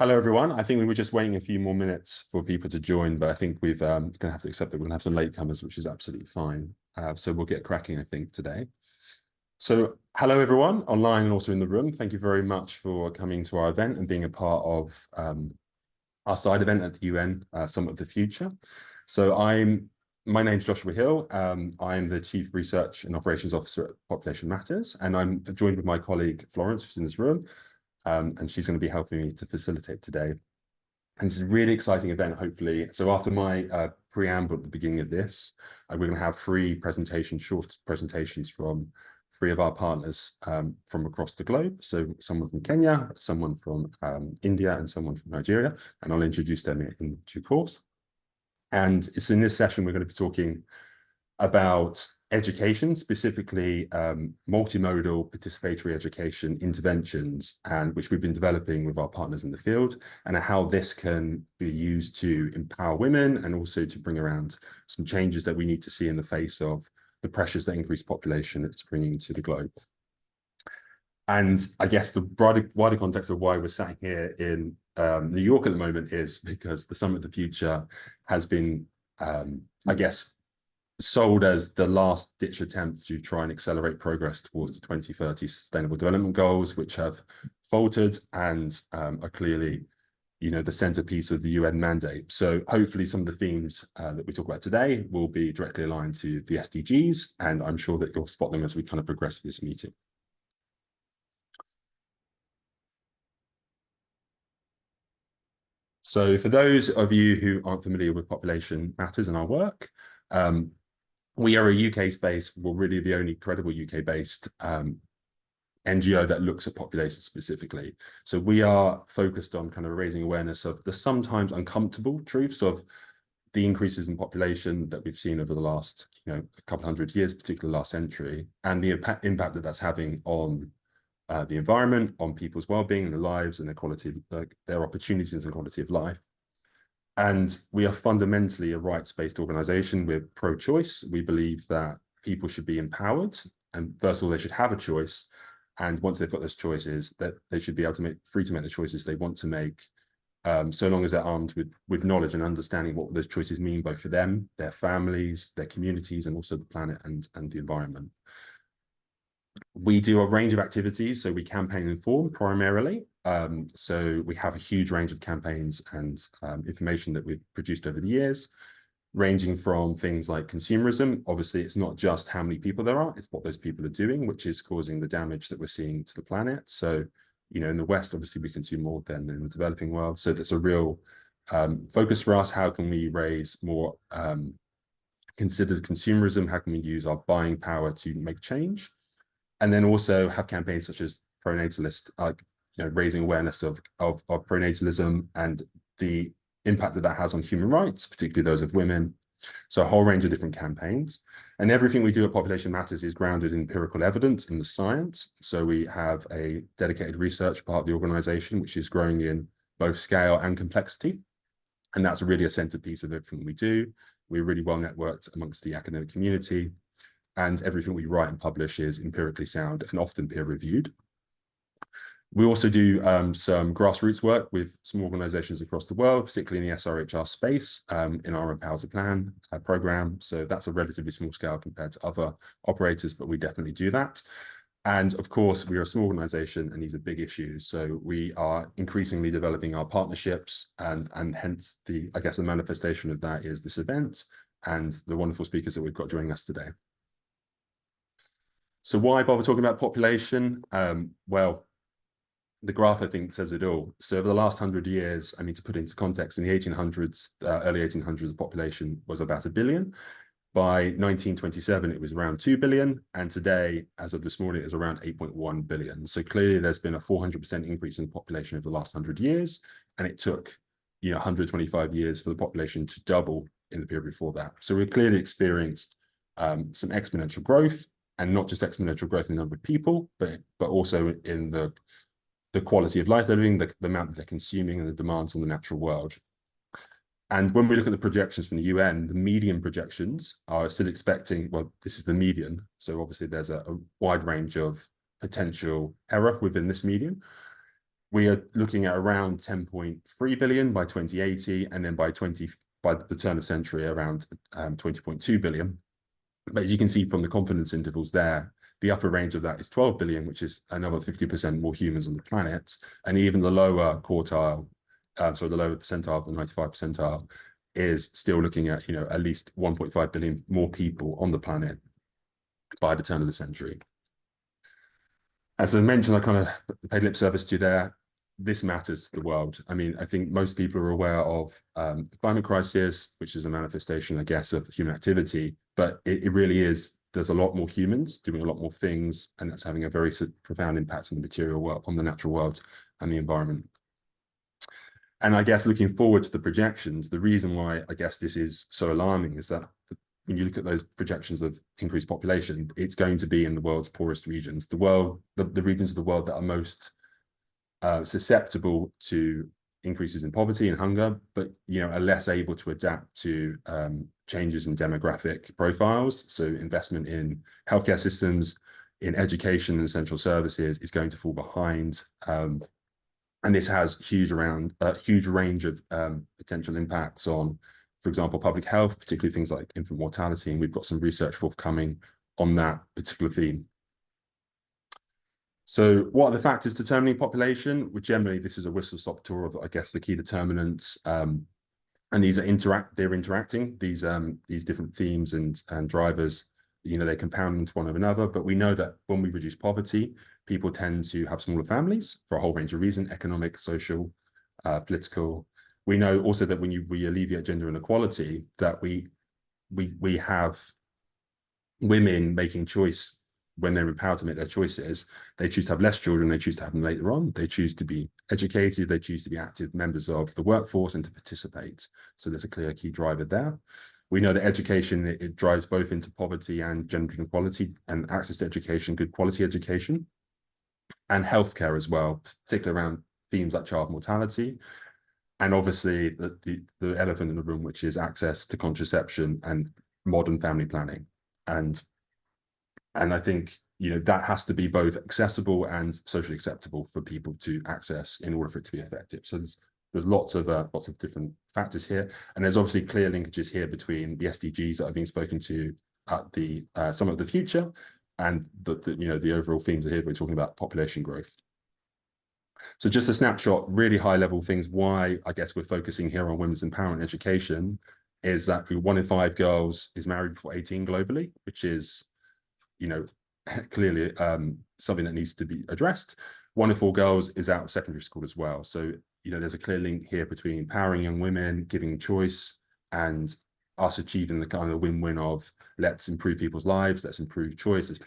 Hello, everyone. I think we were just waiting a few more minutes for people to join, but I think we've going to have to accept that we're going to have some latecomers, which is absolutely fine. So we'll get cracking, I think, today. So hello, everyone, online and also in the room. Thank you very much for coming to our event and being a part of our side event at the UN Summit of the Future. So my name's Joshua Hill. I'm the Chief Research and Operations Officer at Population Matters, and I'm joined with my colleague Florence, who's in this room, and she's going to be helping me to facilitate today. And it's a really exciting event, hopefully. So after my preamble at the beginning of this, we're going to have short presentations from three of our partners from across the globe. So someone from Kenya, someone from India, and someone from Nigeria. And I'll introduce them in due course. And it's in this session, we're going to be talking about education, specifically multimodal participatory education interventions, and which we've been developing with our partners in the field, and how this can be used to empower women and also to bring around some changes that we need to see in the face of the pressures that increased population is bringing to the globe. And I guess the wider context of why we're sat here in New York at the moment is because the Summit of the Future has been, I guess, sold as the last ditch attempt to try and accelerate progress towards the 2030 Sustainable Development Goals, which have faltered and are clearly, the centerpiece of the UN mandate. So hopefully some of the themes that we talk about today will be directly aligned to the SDGs, and I'm sure that you'll spot them as we kind of progress through this meeting. So for those of you who aren't familiar with Population Matters and our work, we are a UK-based, well, really the only credible UK-based NGO that looks at population specifically. So we are focused on kind of raising awareness of the sometimes uncomfortable truths of the increases in population that we've seen over the last, a couple hundred years, particularly last century, and the impact that that's having on the environment, on people's well-being, their lives, and their quality, their opportunities and quality of life. And we are fundamentally a rights-based organization. We're pro-choice. We believe that people should be empowered. And first of all, they should have a choice. And once they've got those choices, that they should be able to free to make the choices they want to make, so long as they're armed with knowledge and understanding what those choices mean, both for them, their families, their communities, and also the planet and the environment. We do a range of activities, so we campaign and inform primarily. So we have a huge range of campaigns and information that we've produced over the years, ranging from things like consumerism. Obviously, it's not just how many people there are, it's what those people are doing, which is causing the damage that we're seeing to the planet. So, in the West, obviously, we consume more than in the developing world. So that's a real focus for us. How can we raise more considered consumerism? How can we use our buying power to make change? And then also have campaigns such as pronatalist, raising awareness of pronatalism and the impact that has on human rights, particularly those of women. So a whole range of different campaigns. And everything we do at Population Matters is grounded in empirical evidence in the science. So we have a dedicated research part of the organization, which is growing in both scale and complexity. And that's really a centerpiece of everything we do. We're really well networked amongst the academic community, and everything we write and publish is empirically sound and often peer-reviewed. We also do some grassroots work with some organizations across the world, particularly in the SRHR space, in our Empower to Plan program. So that's a relatively small scale compared to other operators, but we definitely do that. And of course, we are a small organization and these are big issues. So we are increasingly developing our partnerships, and hence the manifestation of that is this event and the wonderful speakers that we've got joining us today. So why bother talking about population? Well, the graph, I think, says it all. So over the last 100 years, to put it into context, in the 1800s, early 1800s, the population was about 1 billion. By 1927, it was around 2 billion. And today, as of this morning, it is around 8.1 billion. So clearly there's been a 400% increase in population over the last 100 years. And it took 125 years for the population to double in the period before that. So we've clearly experienced some exponential growth, and not just exponential growth in the number of people, but also in the quality of life they're living, the amount that they're consuming, and the demands on the natural world. And when we look at the projections from the UN, the median projections are still expecting, well, this is the median. So obviously there's a wide range of potential error within this median. We are looking at around 10.3 billion by 2080, and then by the turn of century, around 20.2 billion. But as you can see from the confidence intervals there, the upper range of that is 12 billion, which is another 50% more humans on the planet. And even the lower quartile, so the lower percentile, the 95th percentile, is still looking at, you know, at least 1.5 billion more people on the planet by the turn of the century. As I mentioned, I kind of paid lip service to there. This matters to the world. I mean, I think most people are aware of the climate crisis, which is a manifestation, I guess, of human activity, but it really is, there's a lot more humans doing a lot more things, and that's having a very profound impact on the material world, on the natural world and the environment. And I guess looking forward to the projections, the reason why I guess this is so alarming is that when you look at those projections of increased population, it's going to be in the world's poorest regions, the regions of the world that are most susceptible to increases in poverty and hunger, but, you know, are less able to adapt to changes in demographic profiles. So investment in healthcare systems, in education and essential services is going to fall behind. And this has huge range of potential impacts on, for example, public health, particularly things like infant mortality. And we've got some research forthcoming on that particular theme. So what are the factors determining population? Well, generally, this is a whistle-stop tour of, I guess, the key determinants. And these are interacting, these different themes and drivers, you know, they compound into one another. But we know that when we reduce poverty, people tend to have smaller families for a whole range of reasons: economic, social, political. We know also that when we alleviate gender inequality, that we have women making choice when they're empowered to make their choices. They choose to have less children, they choose to have them later on, they choose to be educated, they choose to be active members of the workforce and to participate. So there's a clear key driver there. We know that education, it drives both into poverty and gender inequality, and access to education, good quality education, and healthcare as well, particularly around themes like child mortality. And obviously the elephant in the room, which is access to contraception and modern family planning. And I think, you know, that has to be both accessible and socially acceptable for people to access in order for it to be effective. So there's lots of different factors here, and there's obviously clear linkages here between the SDGs that are being spoken to at the Summit of the Future, and the overall themes are here. We're talking about population growth. So just a snapshot, really high level things. Why I guess we're focusing here on women's empowerment and education is that 1 in 5 girls is married before 18 globally, which is, you know, clearly something that needs to be addressed. 1 in 4 girls is out of secondary school as well. So, you know, there's a clear link here between empowering young women, giving choice, and us achieving the kind of win-win of let's improve people's lives, let's improve choice, let's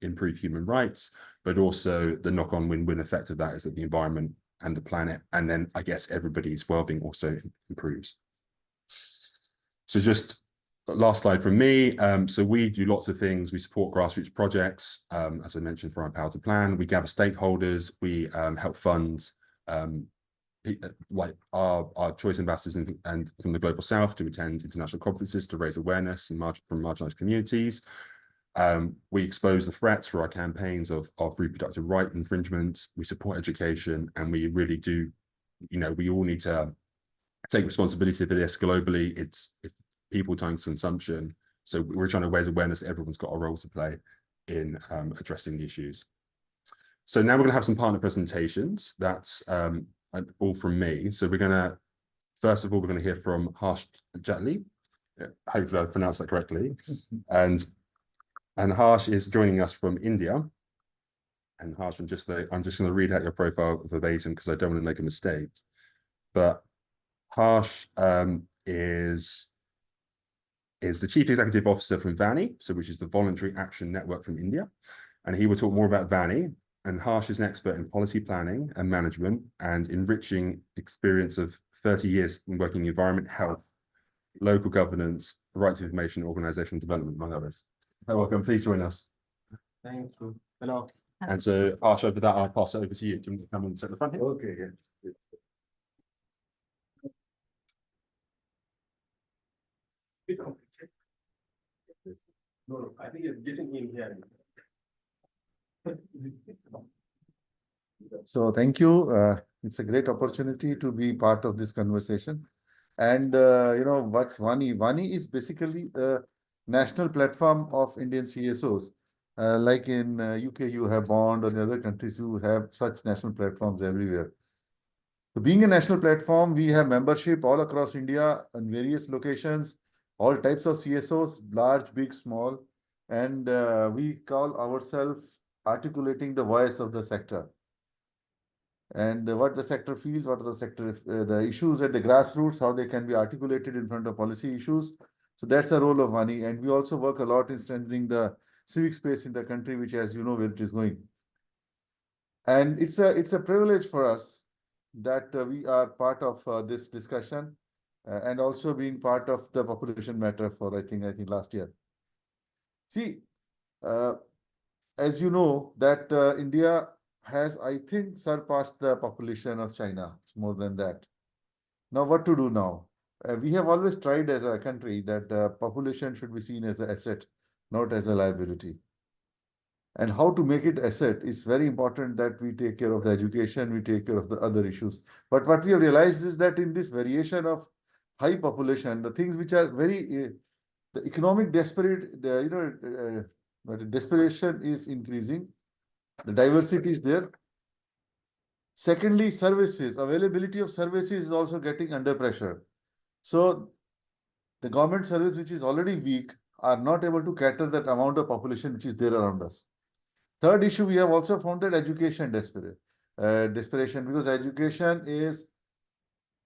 improve human rights, but also the knock-on win-win effect of that is that the environment and the planet, and then I guess everybody's well-being also improves. So just last slide from me. So we do lots of things. We support grassroots projects, as I mentioned, for our Power to Plan. We gather stakeholders. We help fund like our choice ambassadors and from the Global South to attend international conferences to raise awareness from marginalized communities. We expose the threats for our campaigns of reproductive right infringements. We support education, and we really do, you know, we all need to take responsibility for this globally. It's people times consumption. So we're trying to raise awareness. Everyone's got a role to play in addressing the issues. So now we're going to have some partner presentations. That's all from me. So we're going to, first of all, we're going to hear from Jaitli. Hopefully I pronounced that correctly. And Harsh is joining us from India. And Harsh, I'm just going to read out your profile verbatim because I don't want to make a mistake. But Harsh is the Chief Executive Officer from VANI, which is the Voluntary Action Network from India. And he will talk more about VANI. And Harsh is an expert in policy planning and management and enriching experience of 30 years in working in environment, health, local governance, right to information, organizational development, among others. Welcome, please join us. Thank you. Hello. And so, Harsh, over that, I'll pass it over to you. Do you want to come and sit at the front here? Okay, yeah. No, I think it's getting in here. So thank you. It's a great opportunity to be part of this conversation. And what's Vani? Vani is basically the national platform of Indian CSOs. Like in UK, you have Bond, or in other countries, you have such national platforms everywhere. So being a national platform, we have membership all across India in various locations, all types of CSOs, large, big, small, and we call ourselves articulating the voice of the sector. And what the sector feels, what are the sector, the issues at the grassroots, how they can be articulated in front of policy issues. So that's the role of Vani. And we also work a lot in strengthening the civic space in the country, which, as you know, where it is going. And it's a privilege for us that we are part of this discussion and also being part of the population matter for I think last year. See, uh, as you know, that India has, I think, surpassed the population of China. It's more than that. Now, what to do now? We have always tried as a country that population should be seen as an asset, not as a liability. And how to make it asset is very important, that we take care of the education, we take care of the other issues. But what we have realized is that in this variation of high population, the things which are very, the economic desperation is increasing, the diversity is there. Secondly, services, availability of services is also getting under pressure. So the government service, which is already weak, are not able to cater that amount of population which is there around us. Third issue, we have also found that education desperation, because education is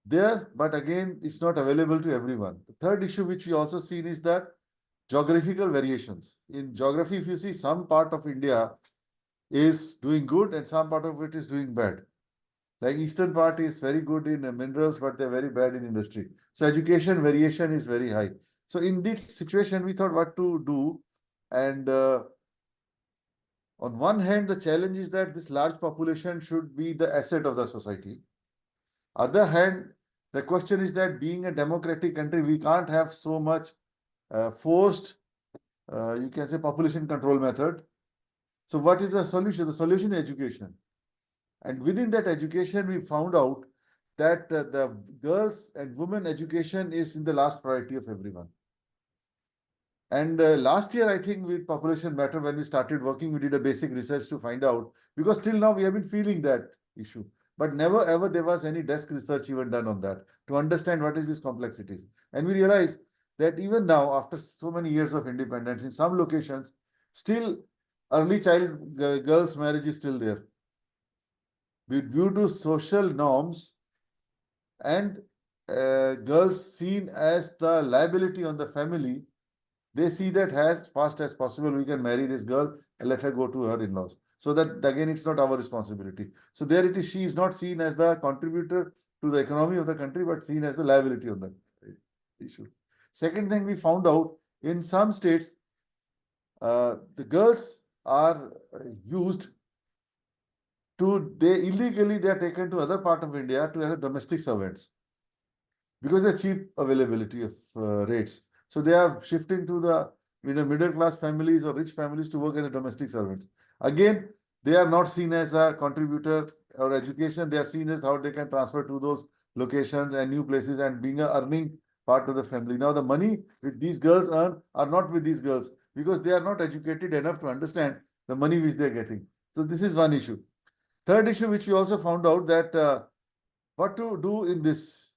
there, but again, it's not available to everyone. The third issue which we also seen is that geographical variations. In geography, if you see, some part of India is doing good and some part of it is doing bad. Like eastern part is very good in minerals, but they're very bad in industry. So education variation is very high. So in this situation, we thought what to do. And on one hand, the challenge is that this large population should be the asset of the society. Other hand, the question is that being a democratic country, we can't have so much forced, you can say, population control method. So what is the solution? The solution is education. And within that education, we found out that the girls and women education is in the last priority of everyone. And last year, I think with Population Matter, when we started working, we did a basic research to find out, because till now we have been feeling that issue. But never ever there was any desk research even done on that to understand what is these complexities. And we realized that even now, after so many years of independence, in some locations, still early child girls' marriage is still there. Due to social norms and girls seen as the liability on the family, they see that as fast as possible we can marry this girl and let her go to her in-laws. So that again, it's not our responsibility. So there it is, she is not seen as the contributor to the economy of the country, but seen as the liability of the issue. Second thing we found out, in some states, the girls are used to, they illegally they are taken to other part of India to as domestic servants, because of cheap availability of rates. So they are shifting to the middle class families or rich families to work as a domestic servants. Again, they are not seen as a contributor or education. They are seen as how they can transfer to those locations and new places and being a earning part of the family. Now the money which these girls earn are not with these girls, because they are not educated enough to understand the money which they are getting. So this is one issue. Third issue which we also found out, that what to do in this,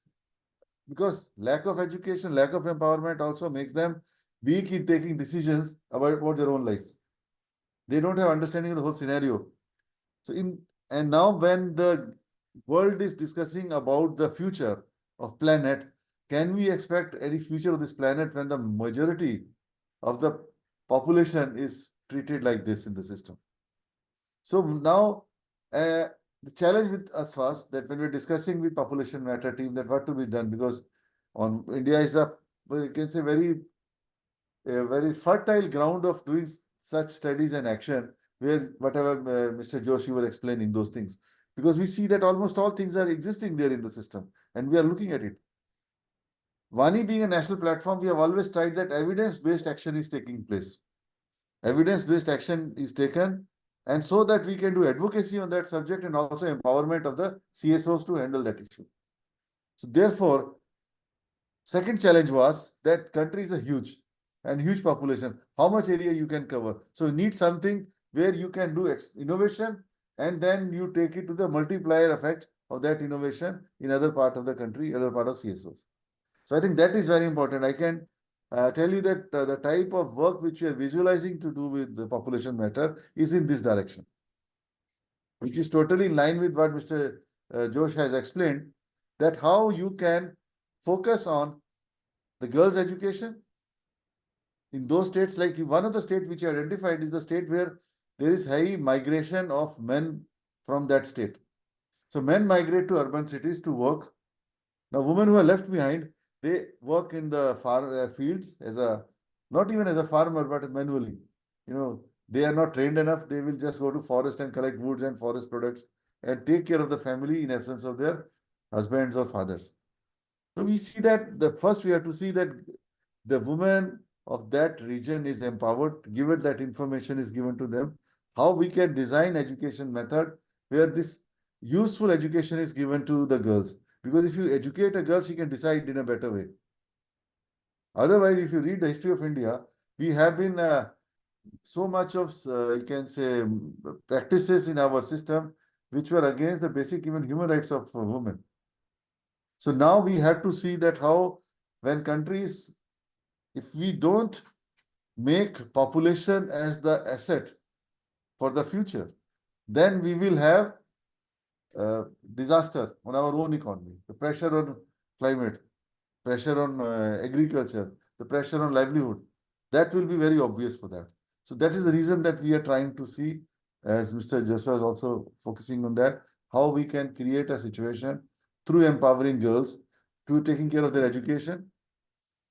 because lack of education, lack of empowerment also makes them weak in taking decisions about their own lives. They don't have understanding of the whole scenario. So and now when the world is discussing about the future of planet, can we expect any future of this planet when the majority of the population is treated like this in the system? So now the challenge with us was that when we're discussing with Population Matter team, that what to be done, because on India is a, well, you can say, very fertile ground of doing such studies and action, where whatever Mr. Joshi were explaining those things, because we see that almost all things are existing there in the system and we are looking at it. Vani being a national platform, we have always tried that evidence-based action is taking place. Evidence-based action is taken And so that we can do advocacy on that subject and also empowerment of the CSOs to handle that issue. So therefore, second challenge was that countries are huge and huge population. How much area you can cover? So you need something where you can do innovation and then you take it to the multiplier effect of that innovation in other part of the country, other part of CSOs. So I think that is very important. I can tell you that the type of work which we are visualizing to do with the population matter is in this direction, which is totally in line with what Mr. Josh has explained, that how you can focus on the girls' education in those states. Like one of the states which you identified is the state where there is high migration of men from that state. So men migrate to urban cities to work. Now women who are left behind, they work in the fields as a, not even as a farmer, but manually. You know, they are not trained enough. They will just go to forest and collect woods and forest products and take care of the family in absence of their husbands or fathers. So we see that the first we have to see that the women of that region is empowered, given that information is given to them, how we can design education method where this useful education is given to the girls. Because if you educate a girl, she can decide in a better way. Otherwise, if you read the history of India, we have been so much of, you can say, practices in our system which were against the basic even human rights of women. So now we have to see that how when countries, if we don't make population as the asset for the future, then we will have disaster on our own economy, the pressure on climate, pressure on agriculture, the pressure on livelihood. That will be very obvious for that. So that is the reason that we are trying to see, as Mr. Joshua is also focusing on that, how we can create a situation through empowering girls to taking care of their education,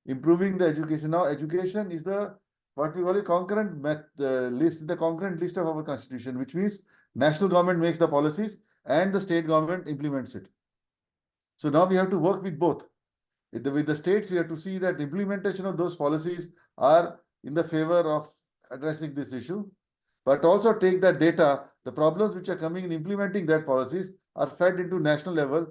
improving the education. Now, education is the what we call a concurrent list, the concurrent list of our constitution, which means national government makes the policies and the state government implements it. So now we have to work with both. With the states, we have to see that the implementation of those policies are in the favor of addressing this issue, but also take that data, the problems which are coming in implementing that policies are fed into national level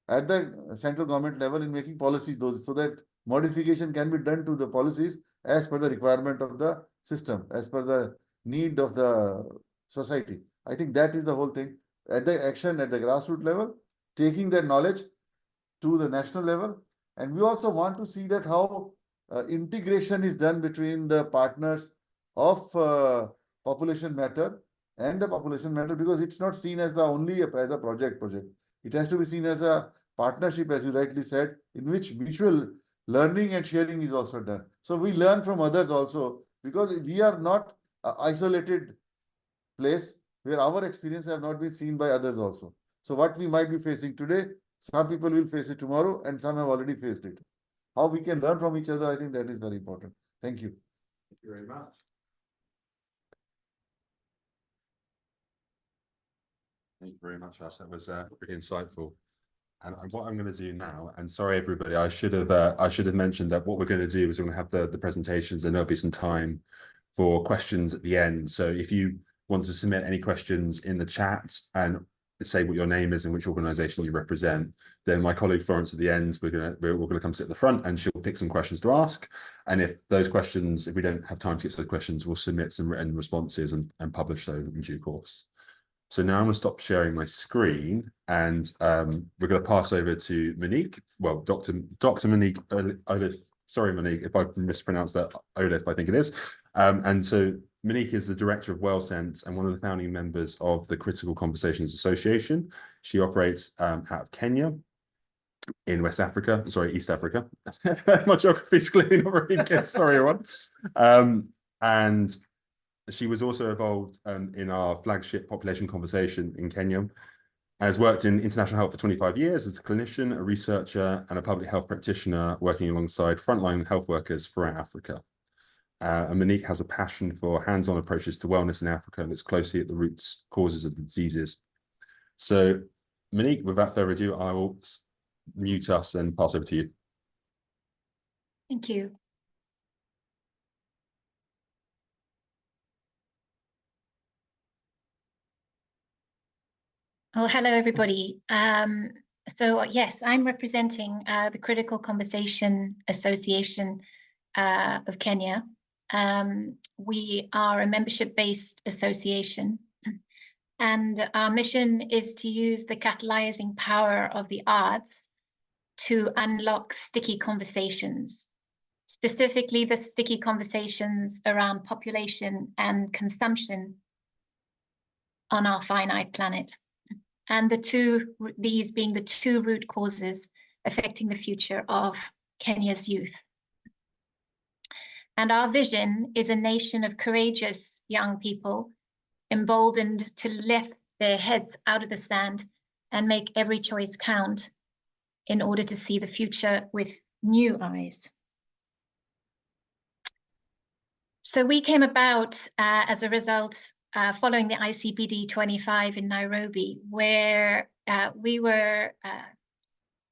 at the central government level in making policies those so that modification can be done to the policies as per the requirement of the system, as per the need of the society. I think that is the whole thing. At the action at the grassroots level, taking that knowledge to the national level. And we also want to see that how integration is done between the partners of population matter and the population matter, because it's not seen as the only as a project. It has to be seen as a partnership, as you rightly said, in which mutual learning and sharing is also done. So we learn from others also, because we are not an isolated place where our experience have not been seen by others also. So what we might be facing today, some people will face it tomorrow, and some have already faced it. How we can learn from each other, I think that is very important. Thank you. Thank you very much. Thank you very much, Ash. That was really insightful. And what I'm going to do now, and sorry everybody, I should have mentioned that what we're going to do is we're going to have the presentations, and there'll be some time for questions at the end. So if you want to submit any questions in the chat and say what your name is and which organisation you represent, then my colleague Florence at the end, we're gonna come sit at the front and she'll pick some questions to ask. And if those questions, if we don't have time to get to those questions, we'll submit some written responses and publish those in due course. So now I'm going to stop sharing my screen, and we're going to pass over to Monique. Well, Dr. Monique Oliff. Sorry, Monique, if I mispronounced that. Oliff, I think it is. And so Monique is the director of WellSense and one of the founding members of the Critical Conversations Association. She operates out of Kenya in West Africa. Sorry, East Africa. My geography is clearly not very good. Sorry, everyone. And she was also involved in our flagship population conversation in Kenya, has worked in international health for 25 years as a clinician, a researcher, and a public health practitioner working alongside frontline health workers throughout Africa. And Monique has a passion for hands-on approaches to wellness in Africa, and it's closely at the roots causes of the diseases. So Monique, without further ado, I will mute us and pass over to you. Thank you. Well, hello, everybody. So yes, I'm representing the Critical Conversation Association of Kenya. We are a membership-based association, and our mission is to use the catalyzing power of the arts to unlock sticky conversations, specifically the sticky conversations around population and consumption on our finite planet. And these being the two root causes affecting the future of Kenya's youth. And our vision is a nation of courageous young people, emboldened to lift their heads out of the sand and make every choice count in order to see the future with new eyes. So we came about as a result following the ICPD 25 in Nairobi, where we were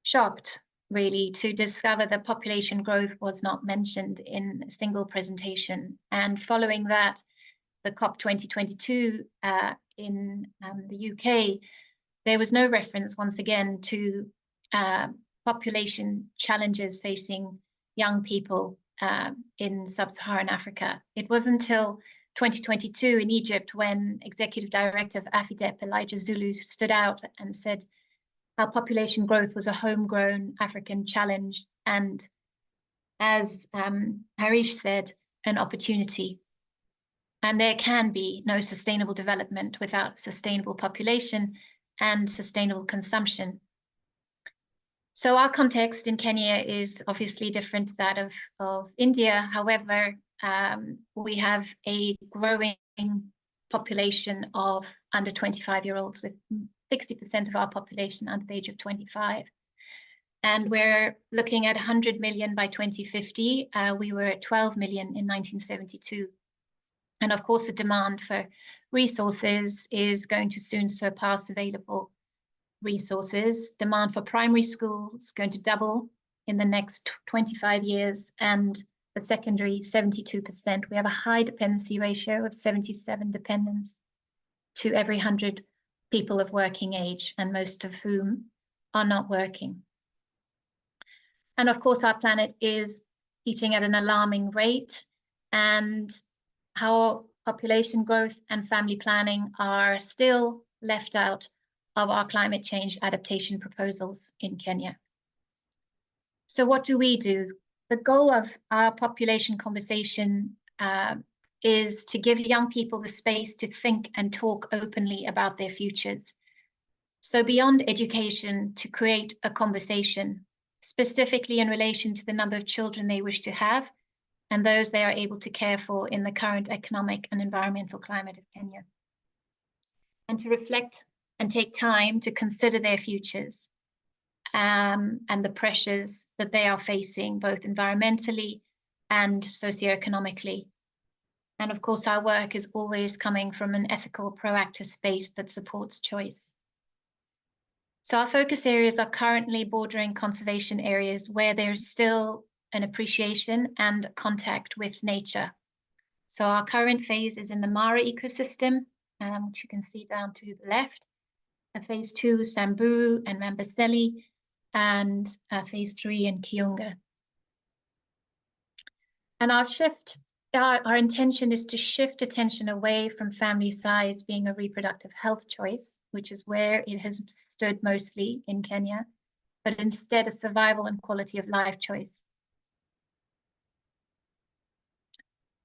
shocked, really, to discover that population growth was not mentioned in a single presentation. And following that, the COP 2022 in the UK, there was no reference, once again, to population challenges facing young people in sub-Saharan Africa. It wasn't until 2022 in Egypt when Executive Director of AFIDEP, Elijah Zulu, stood out and said how population growth was a homegrown African challenge and, as Harish said, an opportunity. And there can be no sustainable development without sustainable population and sustainable consumption. So our context in Kenya is obviously different to that of India. However, we have a growing population of under 25-year-olds, with 60% of our population under the age of 25. And we're looking at 100 million by 2050. We were at 12 million in 1972. And of course, the demand for resources is going to soon surpass available resources. Demand for primary schools is going to double in the next 25 years, and for secondary, 72%. We have a high dependency ratio of 77 dependents to every 100 people of working age, and most of whom are not working. And of course, our planet is heating at an alarming rate, and how population growth and family planning are still left out of our climate change adaptation proposals in Kenya. So what do we do? The goal of our population conversation is to give young people the space to think and talk openly about their futures. So beyond education, to create a conversation, specifically in relation to the number of children they wish to have and those they are able to care for in the current economic and environmental climate of Kenya. And to reflect and take time to consider their futures and the pressures that they are facing, both environmentally and socioeconomically. And of course, our work is always coming from an ethical, proactive space that supports choice. So our focus areas are currently bordering conservation areas where there's still an appreciation and contact with nature. So our current phase is in the Mara ecosystem, which you can see down to the left. Phase 2, Samburu and Mambaseli, and phase 3 in Kiunga. And our intention is to shift attention away from family size being a reproductive health choice, which is where it has stood mostly in Kenya, but instead a survival and quality of life choice.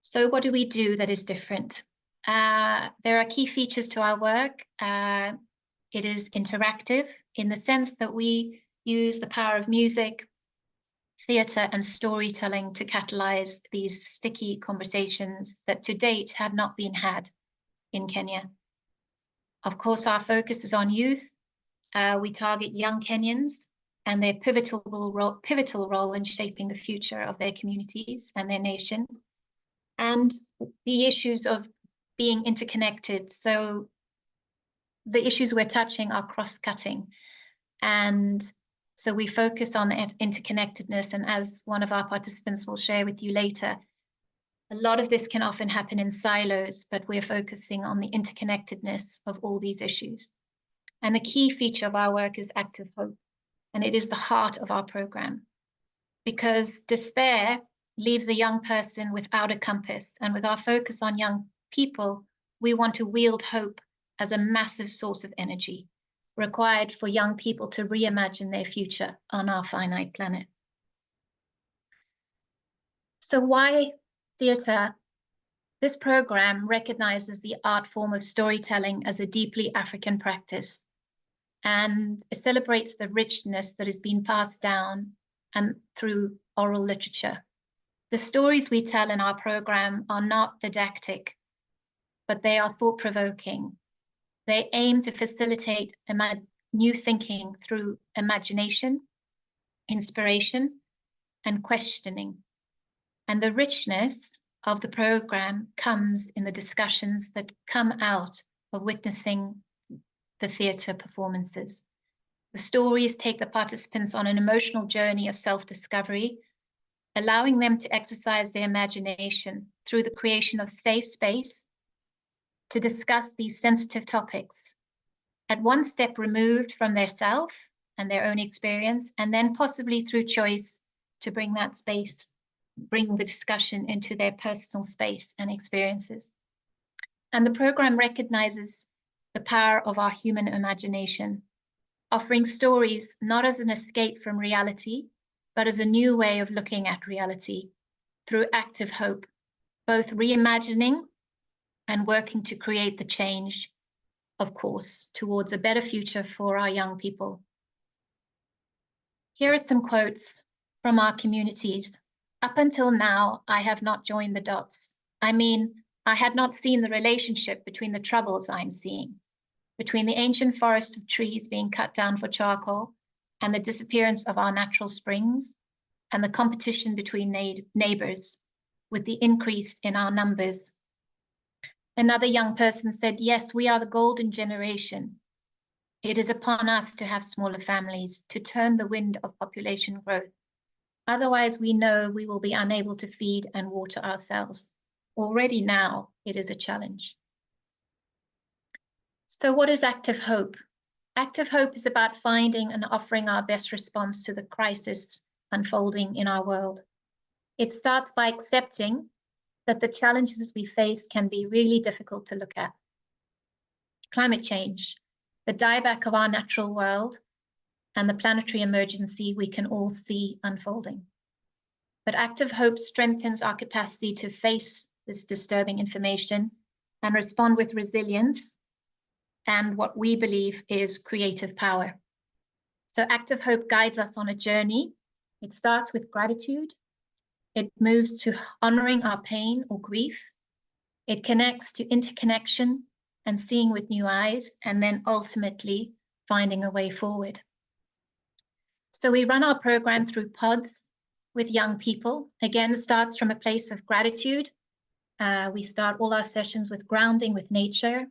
So what do we do that is different? There are key features to our work. It is interactive in the sense that we use the power of music, theatre and storytelling to catalyze these sticky conversations that to date have not been had in Kenya. Of course, our focus is on youth. We target young Kenyans and their pivotal role in shaping the future of their communities and their nation, and the issues of being interconnected. So the issues we're touching are cross-cutting, and so we focus on interconnectedness, and as one of our participants will share with you later, a lot of this can often happen in silos, but we're focusing on the interconnectedness of all these issues. And the key feature of our work is active hope. And it is the heart of our program. Because despair leaves a young person without a compass. And with our focus on young people, we want to wield hope as a massive source of energy required for young people to reimagine their future on our finite planet. So why theatre? This program recognizes the art form of storytelling as a deeply African practice, and it celebrates the richness that has been passed down and through oral literature. The stories we tell in our program are not didactic, but they are thought-provoking. They aim to facilitate new thinking through imagination, inspiration, and questioning. And the richness of the program comes in the discussions that come out of witnessing the theatre performances. The stories take the participants on an emotional journey of self-discovery, allowing them to exercise their imagination through the creation of safe space to discuss these sensitive topics at one step removed from their self and their own experience, and then possibly through choice to bring that space, bring the discussion into their personal space and experiences. And the program recognizes the power of our human imagination, offering stories not as an escape from reality, but as a new way of looking at reality through active hope, both reimagining and working to create the change, of course, towards a better future for our young people. Here are some quotes from our communities. Up until now, I have not joined the dots. I mean, I had not seen the relationship between the troubles I'm seeing, between the ancient forest of trees being cut down for charcoal and the disappearance of our natural springs, and the competition between neighbors with the increase in our numbers. Another young person said, yes, we are the golden generation. It is upon us to have smaller families, to turn the wind of population growth. Otherwise, we know we will be unable to feed and water ourselves. Already now, it is a challenge. So what is active hope? Active hope is about finding and offering our best response to the crisis unfolding in our world. It starts by accepting that the challenges we face can be really difficult to look at. Climate change, the dieback of our natural world, and the planetary emergency we can all see unfolding. But active hope strengthens our capacity to face this disturbing information and respond with resilience and what we believe is creative power. So active hope guides us on a journey. It starts with gratitude. It moves to honoring our pain or grief. It connects to interconnection and seeing with new eyes, and then ultimately finding a way forward. So we run our program through pods with young people. Again, it starts from a place of gratitude. We start all our sessions with grounding with nature.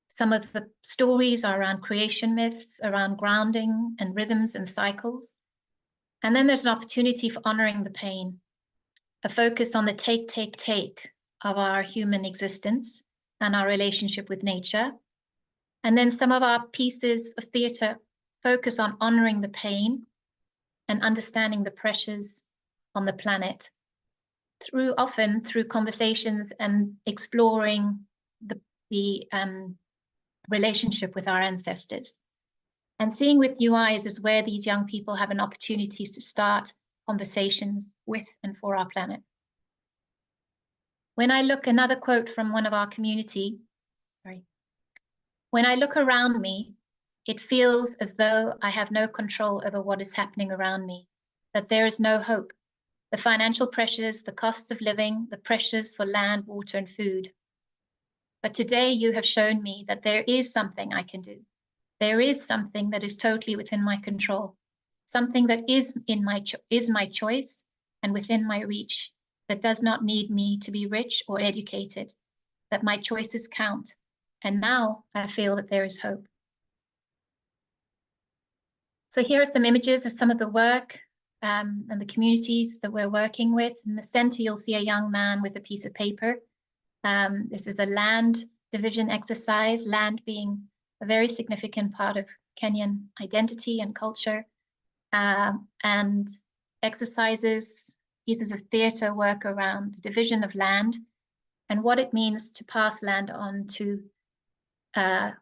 Some of the stories are around creation myths, around grounding and rhythms and cycles. And then there's an opportunity for honoring the pain, a focus on the take of our human existence and our relationship with nature. And then some of our pieces of theatre focus on honoring the pain and understanding the pressures on the planet, often through conversations and exploring the relationship with our ancestors. And seeing with new eyes is where these young people have an opportunity to start conversations with and for our planet. When I look, another quote from one of our community, when I look around me, it feels as though I have no control over what is happening around me, that there is no hope. The financial pressures, the cost of living, the pressures for land, water, and food. But today you have shown me that there is something I can do. There is something that is totally within my control, something that is my choice and within my reach, that does not need me to be rich or educated, that my choices count. And now I feel that there is hope. So here are some images of some of the work and the communities that we're working with. In the center, you'll see a young man with a piece of paper. This is a land division exercise, land being a very significant part of Kenyan identity and culture, and exercises, pieces of theatre work around the division of land and what it means to pass land on to our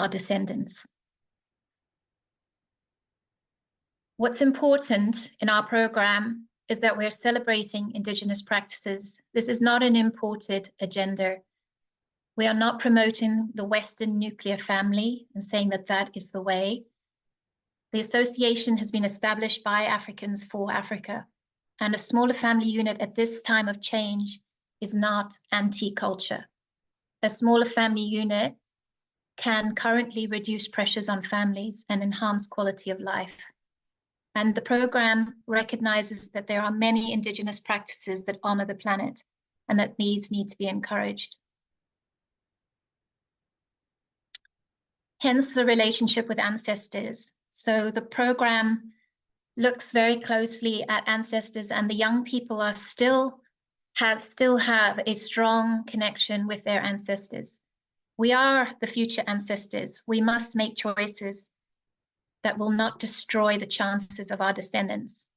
descendants. What's important in our program is that we're celebrating Indigenous practices. This is not an imported agenda. We are not promoting the Western nuclear family and saying that that is the way. The association has been established by Africans for Africa, and a smaller family unit at this time of change is not anti-culture. A smaller family unit can currently reduce pressures on families and enhance quality of life. And the program recognizes that there are many Indigenous practices that honor the planet and that these need to be encouraged. Hence the relationship with ancestors. So the program looks very closely at ancestors, and the young people are still have a strong connection with their ancestors. We are the future ancestors. We must make choices that will not destroy the chances of our descendants.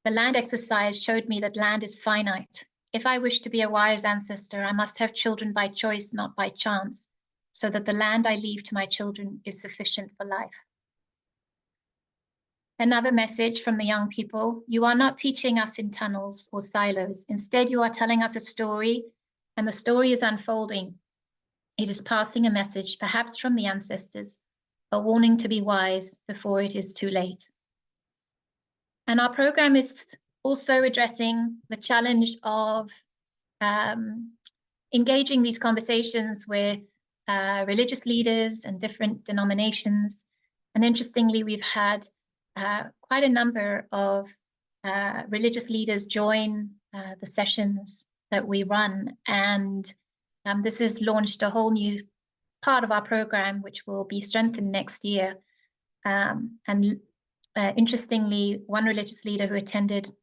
The land exercise showed me that land is finite. If I wish to be a wise ancestor, I must have children by choice, not by chance, so that the land I leave to my children is sufficient for life. Another message from the young people: you are not teaching us in tunnels or silos. Instead, you are telling us a story, and the story is unfolding. It is passing a message, perhaps from the ancestors, a warning to be wise before it is too late. And our program is also addressing the challenge of engaging these conversations with religious leaders and different denominations. And interestingly, we've had quite a number of religious leaders join the sessions that we run. And this has launched a whole new part of our program, which will be strengthened next year. Interestingly, one religious leader who attended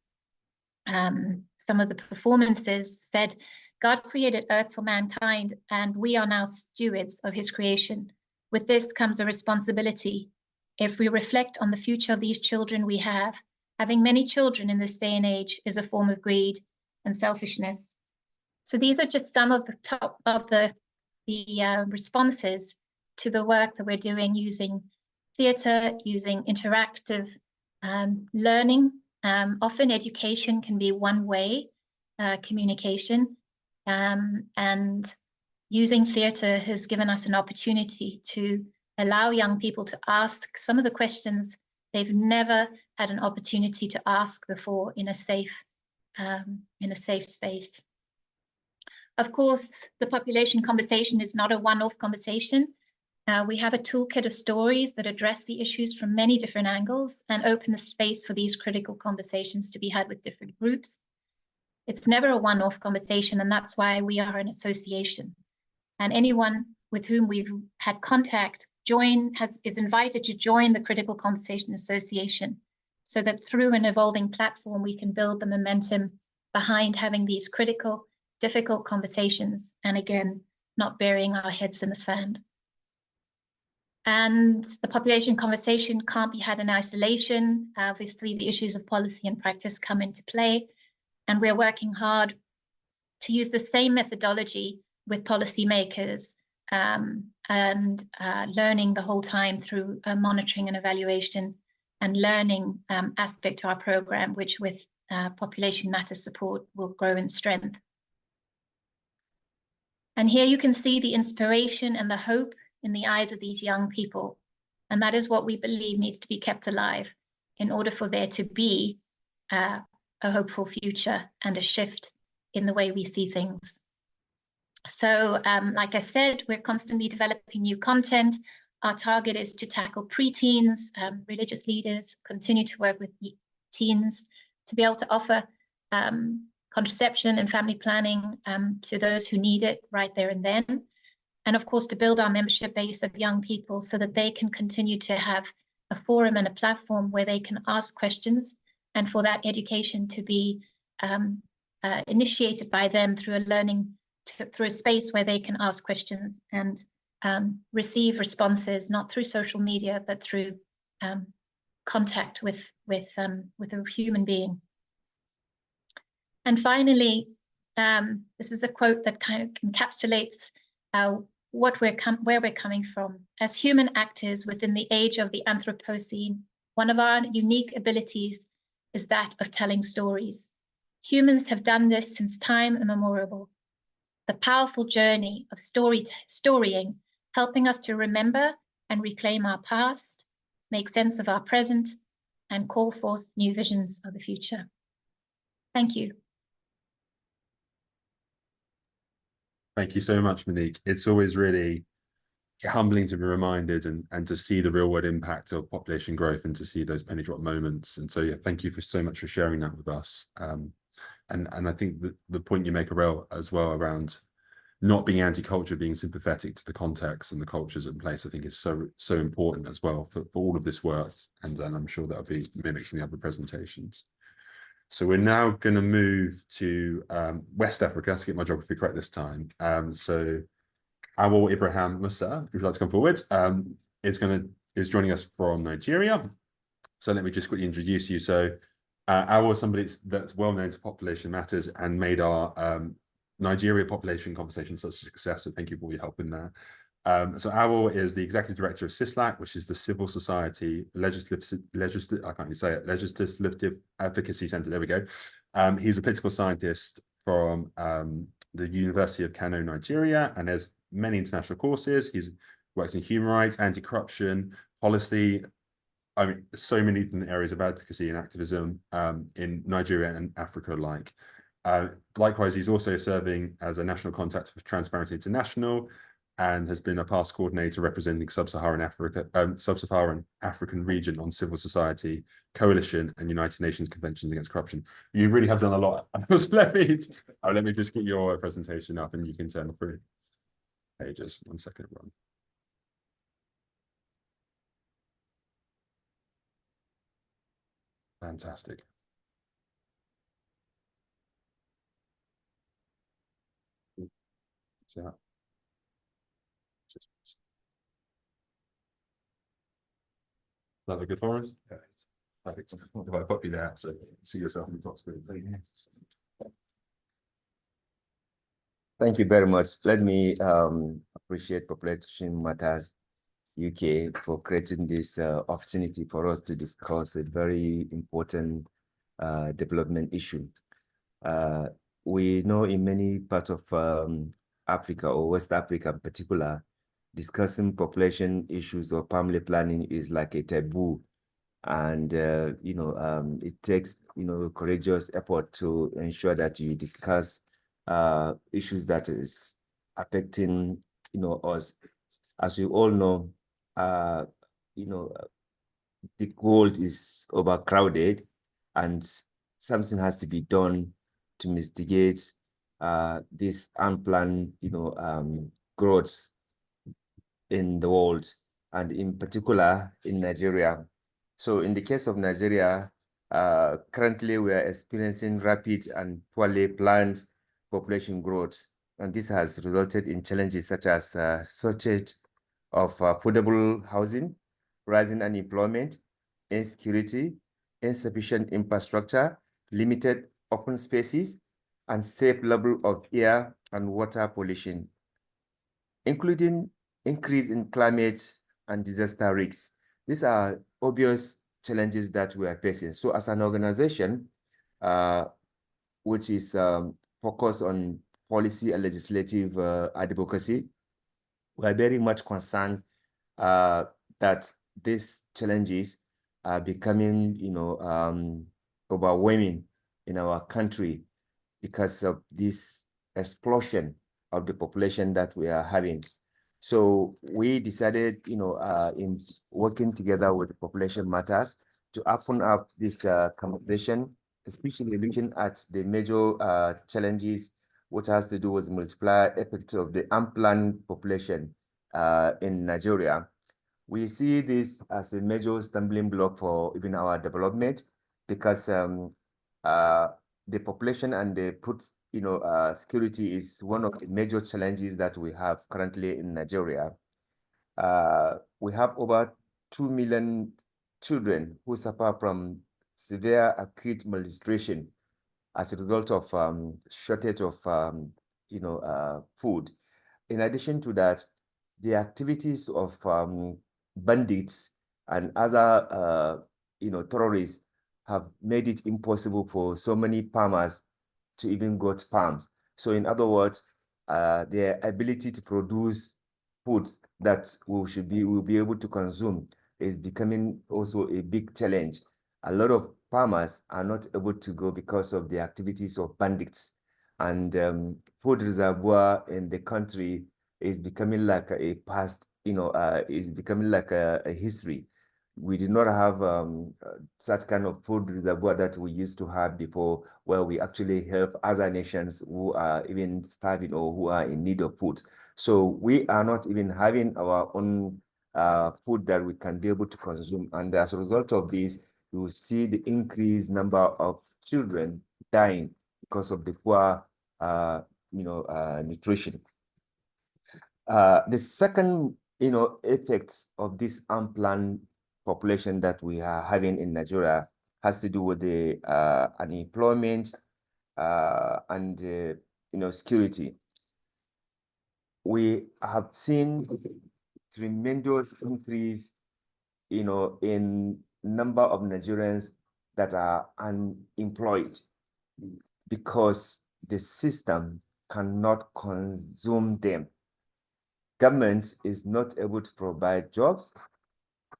some of the performances said, God created earth for mankind, and we are now stewards of his creation. With this comes a responsibility. If we reflect on the future of these children we have, having many children in this day and age is a form of greed and selfishness. So these are just some of the top of the responses to the work that we're doing using theatre, using interactive learning. Often education can be one way communication, and using theatre has given us an opportunity to allow young people to ask some of the questions they've never had an opportunity to ask before in a safe space. Of course, the population conversation is not a one-off conversation. We have a toolkit of stories that address the issues from many different angles and open the space for these critical conversations to be had with different groups. It's never a one-off conversation, and that's why we are an association. And anyone with whom we've had contact is invited to join the Critical Conversation Association, so that through an evolving platform, we can build the momentum behind having these critical, difficult conversations, and again, not burying our heads in the sand. And the population conversation can't be had in isolation. Obviously, the issues of policy and practice come into play, and we're working hard to use the same methodology with policymakers, and learning the whole time through monitoring and evaluation and learning aspect to our program, which with Population Matters support will grow in strength. And here you can see the inspiration and the hope in the eyes of these young people. And that is what we believe needs to be kept alive in order for there to be a hopeful future and a shift in the way we see things. So like I said, we're constantly developing new content. Our target is to tackle preteens, religious leaders, continue to work with teens to be able to offer contraception and family planning to those who need it right there and then. And of course, to build our membership base of young people so that they can continue to have a forum and a platform where they can ask questions, and for that education to be initiated by them through a space where they can ask questions and receive responses, not through social media, but through contact with a human being. And finally, this is a quote that kind of encapsulates where we're coming from. As human actors within the age of the Anthropocene, one of our unique abilities is that of telling stories. Humans have done this since time immemorial. The powerful journey of storying, helping us to remember and reclaim our past, make sense of our present, and call forth new visions of the future. Thank you. Thank you so much, Monique. It's always really humbling to be reminded and to see the real world impact of population growth and to see those penny drop moments. And so, yeah, thank you so much for sharing that with us. And I think the point you make, Auwal, as well around not being anti-culture, being sympathetic to the context and the cultures in place, I think is so important as well for all of this work. And I'm sure that'll be mimics in the other presentations. So we're now going to move to West Africa, to get my geography correct this time. So Auwal Ibrahim Musajoan, if you'd like to come forward, is joining us from Nigeria. So let me just quickly introduce you. So Auwal is somebody that's well known to Population Matters and made our Nigeria population conversation such a success. So thank you for your help in there. So Auwal is the Executive Director of CISLAC, which is the Civil Society Legislative Advocacy Centre. There we go. He's a political scientist from the University of Kano, Nigeria, and has many international courses. He's works in human rights, anti-corruption, policy. I mean, so many different areas of advocacy and activism in Nigeria and Africa alike. Likewise, he's also serving as a national contact for Transparency International and has been a past coordinator representing Sub-Saharan African region on civil society, coalition, and United Nations conventions against corruption. You really have done a lot. Let me just get your presentation up and you can turn through pages. 1 second, Ron. Fantastic. So, that look good for us? Yeah, perfect. If I pop you there, so you can see yourself in the top screen. Thank you very much. Let me appreciate Population Matters UK for creating this opportunity for us to discuss a very important development issue. We know in many parts of Africa or West Africa in particular, discussing population issues or family planning is like a taboo. And, it takes, courageous effort to ensure that you discuss issues that is affecting, us. As we all know, the world is overcrowded and something has to be done to mitigate this unplanned, growth in the world and in particular in Nigeria. So in the case of Nigeria, currently we are experiencing rapid and poorly planned population growth. And this has resulted in challenges such as shortage of affordable housing, rising unemployment, insecurity, insufficient infrastructure, limited open spaces, and safe level of air and water pollution, including increase in climate and disaster risks. These are obvious challenges that we are facing. So as an organization, which is focused on policy and legislative advocacy, we are very much concerned that these challenges are becoming, overwhelming in our country because of this explosion of the population that we are having. So we decided, in working together with Population Matters to open up this conversation, especially looking at the major challenges which has to do with the multiplier effect of the unplanned population in Nigeria. We see this as a major stumbling block for even our development because the population and the security is one of the major challenges that we have currently in Nigeria. we have over 2 million children who suffer from severe acute malnutrition as a result of shortage of food. In addition to that, the activities of bandits and other terrorists have made it impossible for so many farmers to even go to farms. So in other words, their ability to produce food that we'll be able to consume is becoming also a big challenge. A lot of farmers are not able to go because of the activities of bandits, and food reservoir in the country is becoming like a past, is becoming like a history. We did not have such kind of food reservoir that we used to have before, where we actually help other nations who are even starving or who are in need of food. So we are not even having our own food that we can be able to consume. And as a result of this, you will see the increased number of children dying because of the poor nutrition. The second effects of this unplanned population that we are having in Nigeria has to do with the unemployment and security. We have seen tremendous increase in number of Nigerians that are unemployed because the system cannot consume them. Government is not able to provide jobs,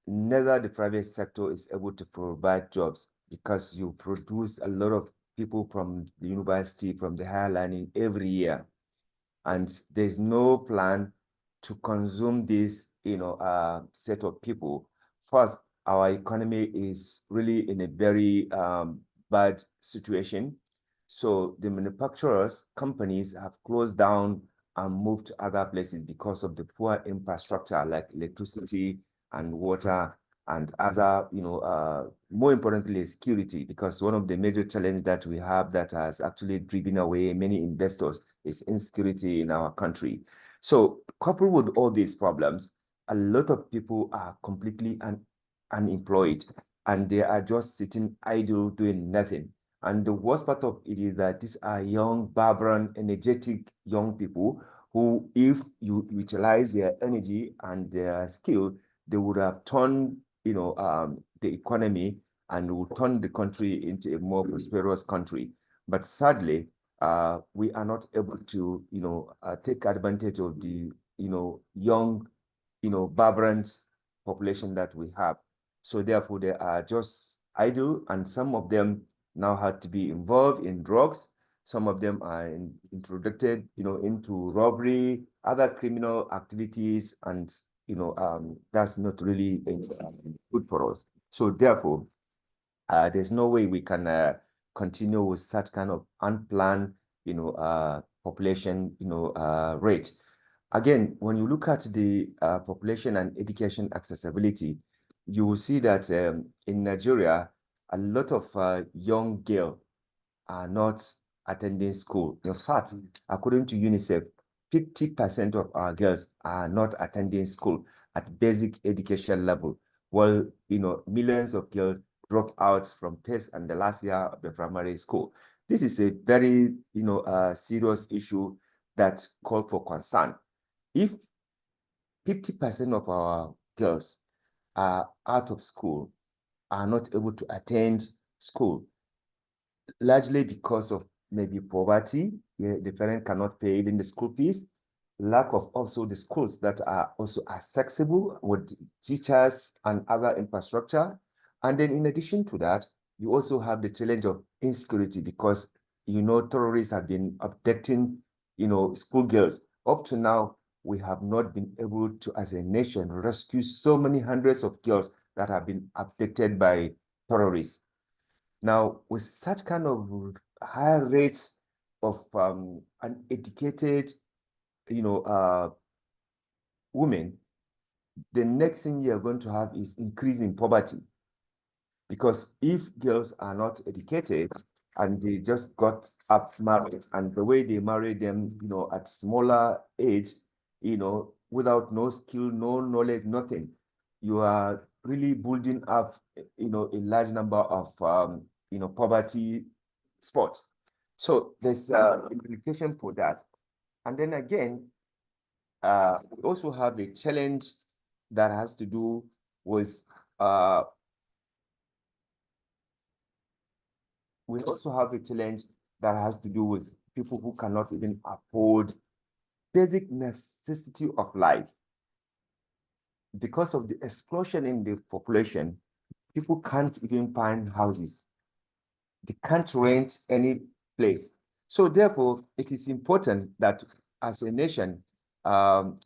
neither the private sector is able to provide jobs, because you produce a lot of people from the university, from the higher learning every year, and there's no plan to consume this set of people. First, our economy is really in a very bad situation. So the manufacturers, companies have closed down and moved to other places because of the poor infrastructure like electricity and water and other, more importantly, security, because one of the major challenges that we have that has actually driven away many investors is insecurity in our country. So coupled with all these problems, a lot of people are completely unemployed, and they are just sitting idle doing nothing. And the worst part of it is that these are young, vibrant, energetic young people who, if you utilize their energy and their skill, they would have turned, the economy and would turn the country into a more prosperous country. But sadly, we are not able to, take advantage of the, young, vibrant population that we have. So therefore, they are just idle, and some of them now had to be involved in drugs. Some of them are introduced, into robbery, other criminal activities, and that's not really good for us. So therefore, there's no way we can continue with such kind of unplanned, population, rate. Again, when you look at the population and education accessibility, you will see that in Nigeria, a lot of young girls are not attending school. In fact, according to UNICEF, 50% of our girls are not attending school at basic education level. Well, millions of girls drop out from first and the last year of the primary school. This is a very, serious issue that calls for concern. If 50% of our girls are out of school, are not able to attend school, largely because of maybe poverty, the parent cannot pay even the school fees, lack of also the schools that are also accessible with teachers and other infrastructure. And then in addition to that, you also have the challenge of insecurity, because, terrorists have been abducting, schoolgirls. Up to now, we have not been able to, as a nation, rescue so many hundreds of girls that have been abducted by terrorists. Now, with such kind of high rates of uneducated, women, the next thing you're going to have is increase in poverty. Because if girls are not educated and they just got up married, and the way they marry them, at smaller age, without no skill, no knowledge, nothing, you are really building up, a large number of, poverty spots. So there's implication for that. And then again, we also have a challenge that has to do with people who cannot even afford basic necessity of life. Because of the explosion in the population, people can't even find houses. They can't rent any place. So therefore, it is important that as a nation,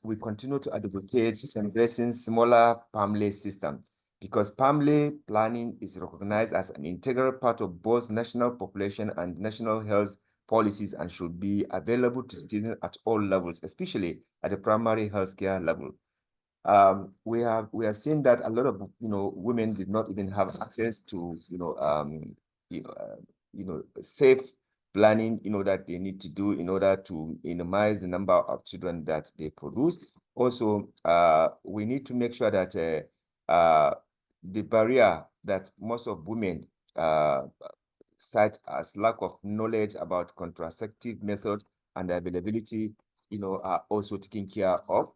we continue to advocate embracing smaller family system, because family planning is recognized as an integral part of both national population and national health policies and should be available to citizens at all levels, especially at the primary healthcare level. We are seeing that a lot of women did not even have access to safe planning that they need to do in order to minimize the number of children that they produce. Also, we need to make sure that the barrier that most of women cite as lack of knowledge about contraceptive methods and availability are also taken care of.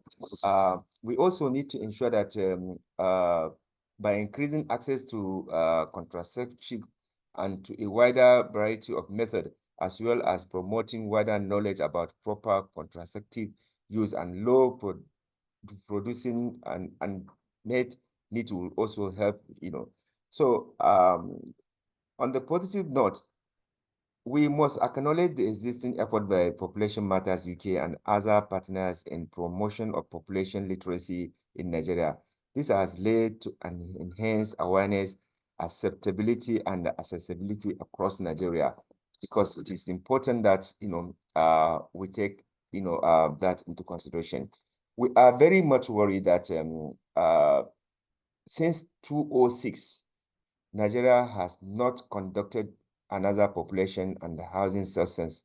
We also need to ensure that by increasing access to contraception and to a wider variety of methods, as well as promoting wider knowledge about proper contraceptive use and low producing and net need to also help, So on the positive note, we must acknowledge the existing effort by Population Matters UK and other partners in promotion of population literacy in Nigeria. This has led to an enhanced awareness, acceptability, and accessibility across Nigeria, because it is important that we take that into consideration. We are very much worried that since 2006, Nigeria has not conducted another population and housing census,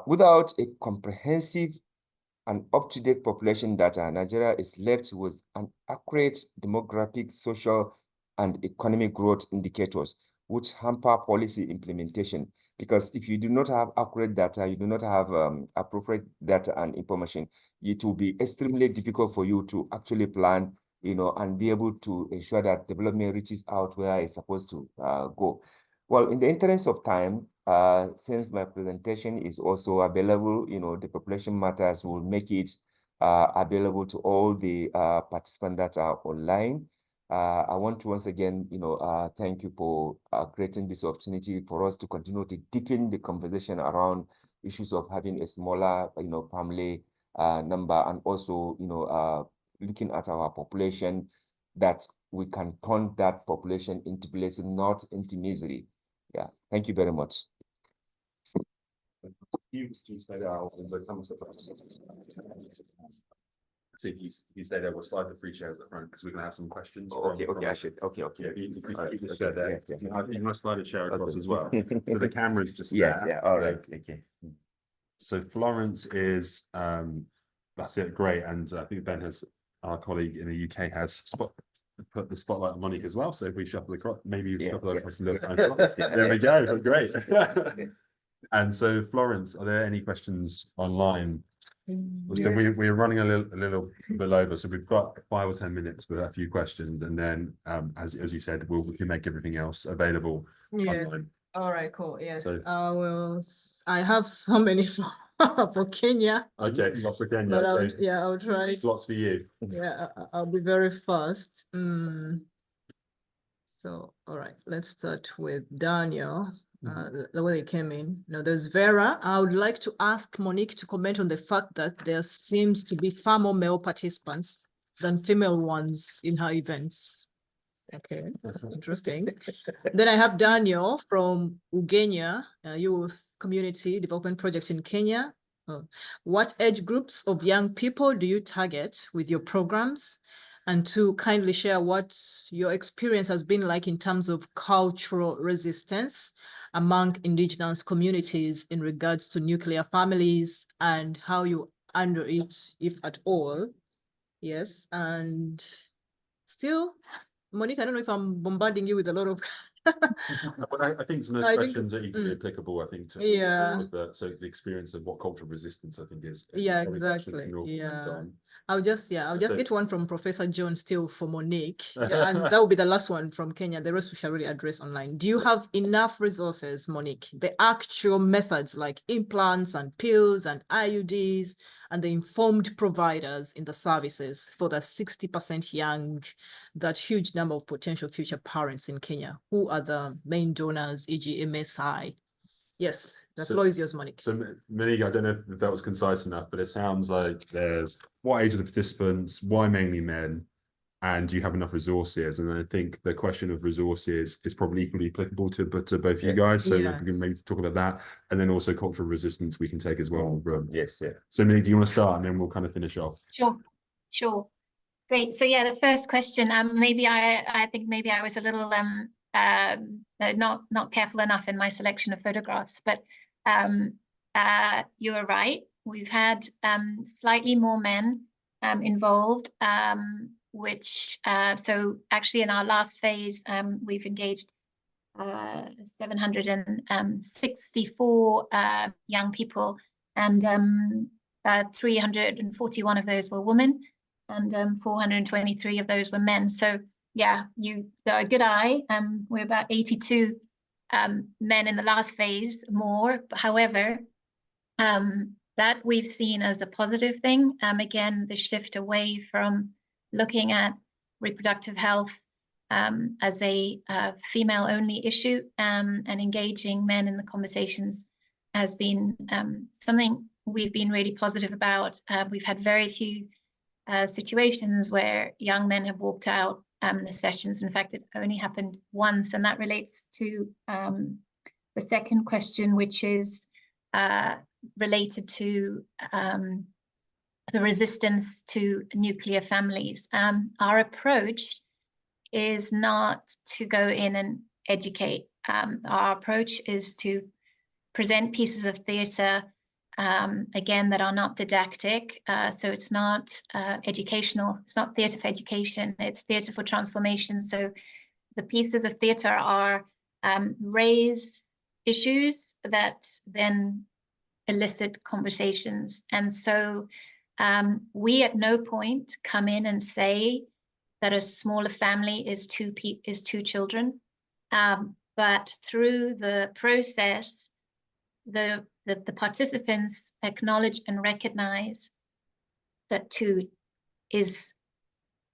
without a comprehensive and up-to-date population data. Nigeria is left with an accurate demographic, social, and economic growth indicators, which hamper policy implementation. Because if you do not have accurate data, you do not have appropriate data and information, it will be extremely difficult for you to actually plan, and be able to ensure that development reaches out where it's supposed to go. Well, in the interest of time, since my presentation is also available, the Population Matters will make it available to all the participants that are online. I want to once again, thank you for creating this opportunity for us to continue to deepen the conversation around issues of having a smaller, family number, and also, looking at our population, that we can turn that population into blessing, not into misery. Yeah, thank you very much. So you say there, we'll slide the free chairs at the front because we're going to have some questions. Okay, I should. Okay. Yeah, you All right, keep the okay, chair there. yeah. You must slide a chair across Okay. as well. So the camera's just Yes, there. yeah, all right, okay. So Florence is, that's it, great. And I think Ben has, our colleague in the UK, has put the spotlight on Monique as well. So if we shuffle across, maybe shuffle across a little. There we go, great. And so Florence, are there any questions online? So we're running a little bit over, so we've got 5 or 10 minutes for a few questions, and then as you said, we can make everything else available online. All right, cool. Yes. So- I have so many for Kenya. Okay, lots of Kenya. But Okay. I'll try. Lots for you. Yeah, I'll be very fast. So, all right, let's start with Daniel. The way they came in. Now there's Vera. I would like to ask Monique to comment on the fact that there seems to be far more male participants than female ones in her events. Okay, interesting. Then I have Daniel from Ugenya Youth Community Development Project in Kenya. What age groups of young people do you target with your programs? And to kindly share what your experience has been like in terms of cultural resistance among indigenous communities in regards to nuclear families, and how you under it, if at all. Yes, and still, Monique, I don't know if I'm bombarding you with a lot of. But I think some of I those think- questions are equally applicable, I think, to Yeah. all of the experience of what cultural resistance, I think, is. Yeah, probably a question exactly. we can all comment Yeah. on. I'll just So- get one from Professor John still for Monique. Yeah, and that will be the last one from Kenya. The rest we shall really address online. Do you have enough resources, Monique? The actual methods like implants and pills and IUDs and the informed providers in the services for the 60% young, that huge number of potential future parents in Kenya? Who are the main donors, e.g. MSI? Yes, the floor is yours, Monique. So Monique, I don't know if that was concise enough, but it sounds like there's what age are the participants, why mainly men, and do you have enough resources? And I think the question of resources is probably equally applicable to both you guys. So we can maybe talk about that, and then also cultural resistance we can take as well. Yes, yeah. So Monique, do you want to start, and then we'll kind of finish off? Sure. Great. So yeah, the first question, maybe I think maybe I was a little not careful enough in my selection of photographs, but you are right. We've had slightly more men involved, which so actually in our last phase we've engaged 764 young people, and 341 of those were women, and 423 of those were men. So yeah, you got a good eye. We're about 82 men in the last phase more. However, that we've seen as a positive thing. Again, the shift away from looking at reproductive health as a female-only issue and engaging men in the conversations has been something we've been really positive about. We've had very few situations where young men have walked out the sessions. In fact, it only happened once, and that relates to the second question, which is related to the resistance to nuclear families. Our approach is not to go in and educate. Our approach is to present pieces of theatre, again, that are not didactic. So it's not educational, it's not theatre for education, it's theatre for transformation. So the pieces of theatre are raise issues that then elicit conversations. And so we at no point come in and say that a smaller family is two children, but through the process, the participants acknowledge and recognize that 2 is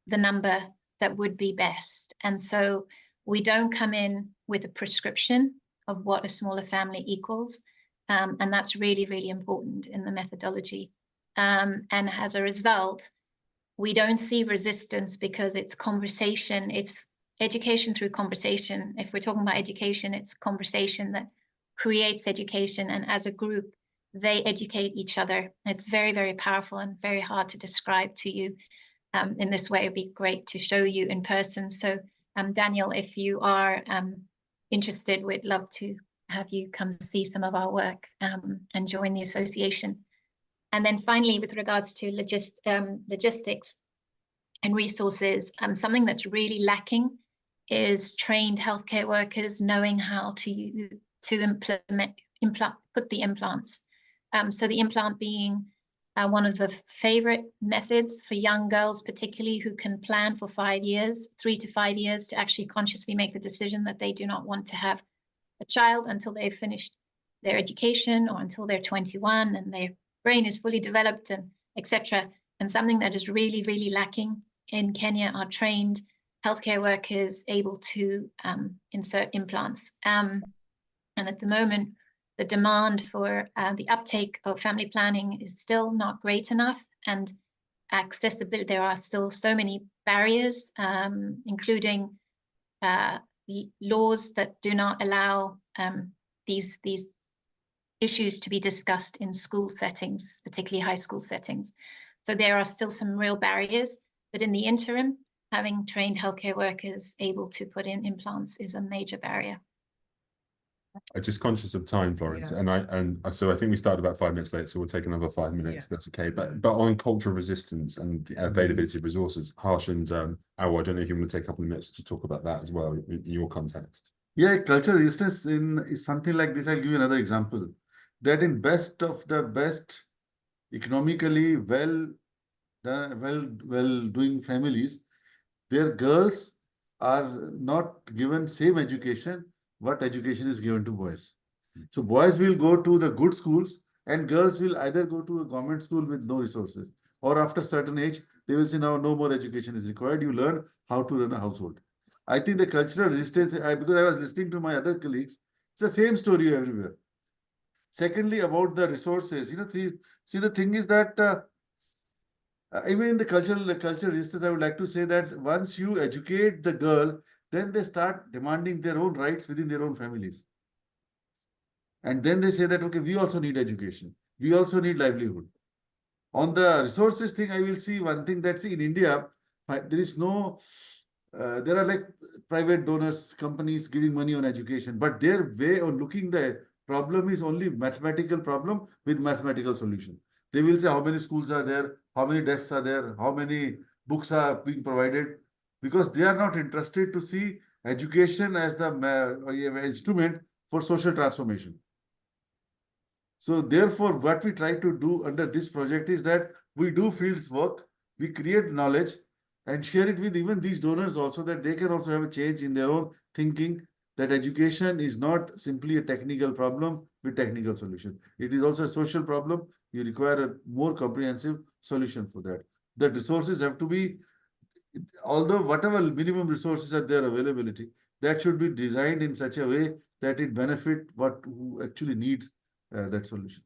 the number that would be best. And so we don't come in with a prescription of what a smaller family equals. And that's really, really important in the methodology. And as a result, we don't see resistance because it's conversation, it's education through conversation. If we're talking about education, it's conversation that creates education, and as a group, they educate each other. It's very, very powerful and very hard to describe to you in this way. It'd be great to show you in person. So Daniel, if you are interested, we'd love to have you come see some of our work and join the association. And then finally, with regards to logistics and resources, something that's really lacking is trained healthcare workers knowing how to put the implants. So the implant being one of the favorite methods for young girls, particularly who can plan for 5 years, 3 to 5 years, to actually consciously make the decision that they do not want to have a child until they've finished their education or until they're 21 and their brain is fully developed, and etc. And something that is really, really lacking in Kenya are trained healthcare workers able to insert implants. And at the moment, the demand for the uptake of family planning is still not great enough, and accessibility, there are still so many barriers, including laws that do not allow these issues to be discussed in school settings, particularly high school settings. So there are still some real barriers, but in the interim, having trained healthcare workers able to put in implants is a major barrier. I'm just conscious of time, Florence, and so I think we started about 5 minutes late, so we'll take another 5 minutes. Yeah. If that's okay. But on cultural resistance and the availability of resources, Harsh and Auwal, I don't know if you want to take a couple of minutes to talk about that as well in your context. Yeah, cultural resistance is something like this. I'll give you another example. That in best of the best, economically well doing families, their girls are not given same education what education is given to boys. So boys will go to the good schools and girls will either go to a government school with no resources, or after certain age they will say now no more education is required. You learn how to run a household. I think the cultural resistance, because I was listening to my other colleagues, it's the same story everywhere. Secondly, about the resources, see the thing is that even in the cultural resistance, I would like to say that once you educate the girl, then they start demanding their own rights within their own families. And then they say that, okay, we also need education. We also need livelihood. On the resources thing, I will see one thing that, see, in India, there is no, there are like private donors, companies giving money on education, but their way of looking the problem is only mathematical problem with mathematical solution. They will say how many schools are there, how many desks are there, how many books are being provided, because they are not interested to see education as the instrument for social transformation. So therefore, what we try to do under this project is that we do fields work, we create knowledge and share it with even these donors also, that they can also have a change in their own thinking, that education is not simply a technical problem with technical solution. It is also a social problem. You require a more comprehensive solution for that. The resources have to be, although whatever minimum resources are there availability, that should be designed in such a way that it benefit who actually needs that solution.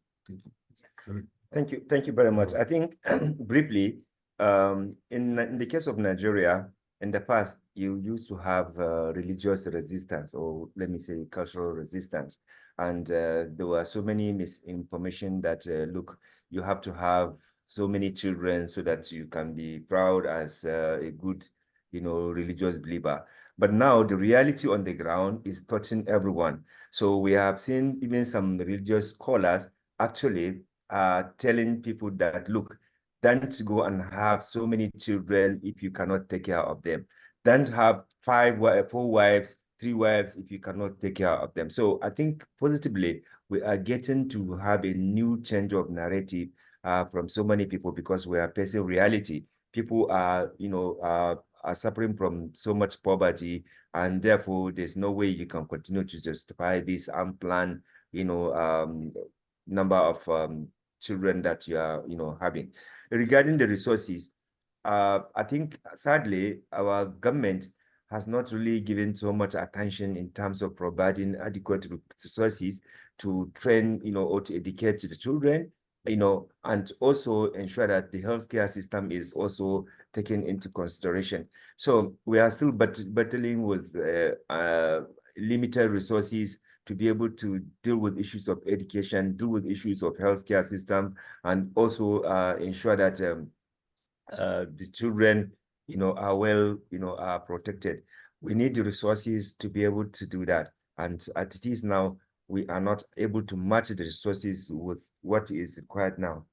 Thank you. Thank you very much. I think briefly, in the case of Nigeria, in the past, you used to have religious resistance, or let me say cultural resistance. And there were so many misinformation that, look, you have to have so many children so that you can be proud as a good, religious believer. But now the reality on the ground is touching everyone. So we have seen even some religious scholars actually telling people that, look, don't go and have so many children if you cannot take care of them. Don't have 4 wives, 3 wives if you cannot take care of them. So I think positively, we are getting to have a new change of narrative from so many people, because we are facing reality. People are, are suffering from so much poverty, and therefore there's no way you can continue to justify this unplanned, number of children that you are, having. Regarding the resources, I think sadly our government has not really given so much attention in terms of providing adequate resources to train, or to educate the children, and also ensure that the healthcare system is also taken into consideration. So we are still battling with limited resources to be able to deal with issues of education, deal with issues of healthcare system, and also ensure that the children, are well, are protected. We need the resources to be able to do that. And as it is now, we are not able to match the resources with what is required now.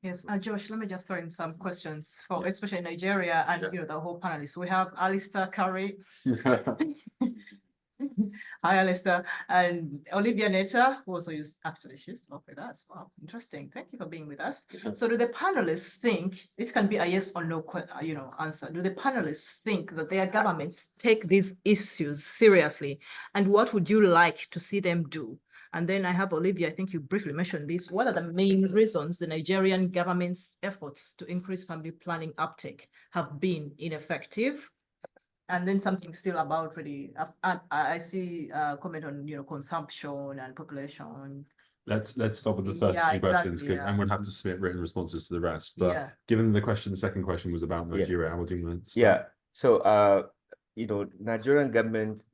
Yes, Josh, let me just throw in some questions for especially Nigeria and the whole panelists. We have Alistair Curry. Hi, Alistair, and Olivia Netta, who also actually she's not with us. Wow, interesting. Thank you for being with us. So, do the panelists think this can be a yes or no, answer? Do the panelists think that their governments take these issues seriously, and what would you like to see them do? And then I have Olivia. I think you briefly mentioned this. What are the main reasons the Nigerian government's efforts to increase family planning uptake have been ineffective? And then something still about really, I see a comment on consumption and population. Let's stop with the first two questions, and we'll have to submit written responses to the rest. But given the second question was about Nigeria, how would you want to start? Yeah. So Nigerian government,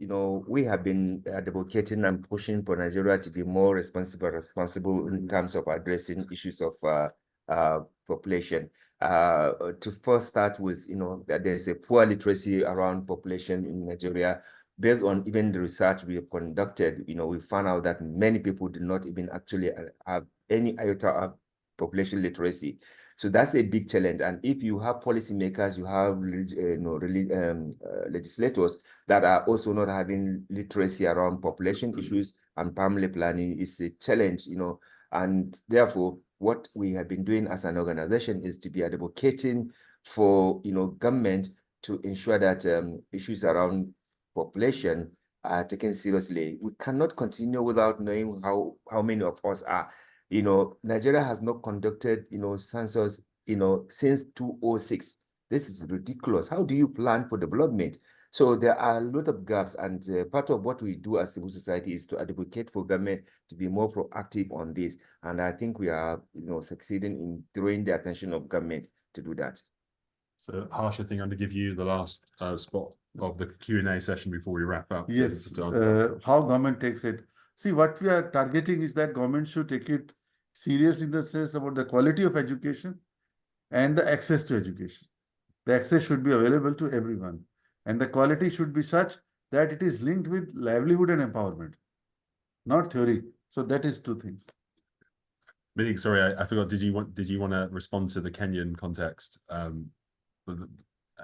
we have been advocating and pushing for Nigeria to be more responsible in terms of addressing issues of population. To first start with, that there's a poor literacy around population in Nigeria. based on even the research we have conducted, we found out that many people do not even actually have any iota of population literacy. So that's a big challenge. And if you have policymakers, you have legislators that are also not having literacy around population issues and family planning, is a challenge, and therefore what we have been doing as an organization is to be advocating for, government to ensure that issues around population are taken seriously. We cannot continue without knowing how many of us are. Nigeria has not conducted, census, since 2006. This is ridiculous. How do you plan for development? So there are a lot of gaps, and part of what we do as civil society is to advocate for government to be more proactive on this. And I think we are, succeeding in drawing the attention of government to do that. So, Harsh, I think I'm going to give you the last spot of the Q&A session before we wrap up. Yes, how government takes it. See, what we are targeting is that government should take it seriously in the sense about the quality of education and the access to education. The access should be available to everyone, and the quality should be such that it is linked with livelihood and empowerment, not theory. So that is two things. Monique, sorry, I forgot. Did you want to respond to the Kenyan context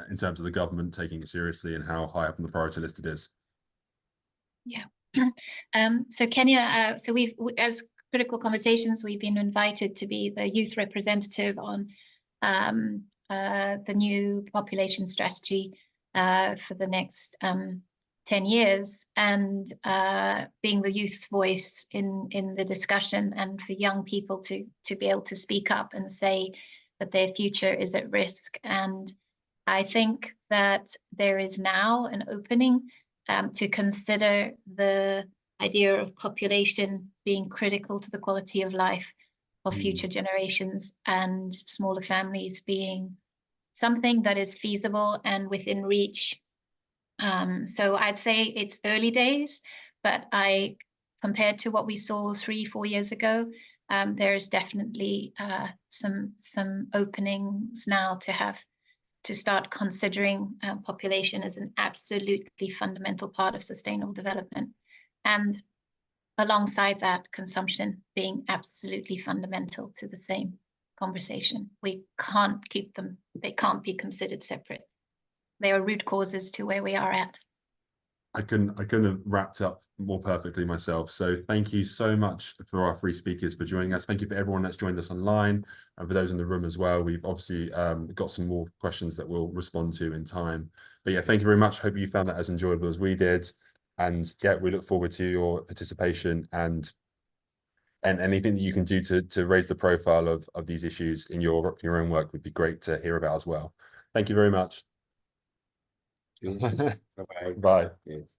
in terms of the government taking it seriously and how high up on the priority list it is? Yeah. So Kenya, so we've, as Critical Conversations, we've been invited to be the youth representative on the new population strategy for the next 10 years, and being the youth's voice in the discussion, and for young people to be able to speak up and say that their future is at risk. And I think that there is now an opening to consider the idea of population being critical to the quality of life of future generations, and smaller families being something that is feasible and within reach. So I'd say it's early days, but compared to what we saw 3-4 years ago, there's definitely some openings now to start considering population as an absolutely fundamental part of sustainable development, and alongside that, consumption being absolutely fundamental to the same conversation. We can't keep them; they can't be considered separate. They are root causes to where we are at. I couldn't have wrapped up more perfectly myself. So thank you so much for our three speakers for joining us. Thank you for everyone that's joined us online, and for those in the room as well. We've obviously got some more questions that we'll respond to in time. But yeah, thank you very much. Hope you found that as enjoyable as we did. And yeah, we look forward to your participation and anything that you can do to raise the profile of these issues in your own work would be great to hear about as well. Thank you very much. Bye-bye. Bye. Yes.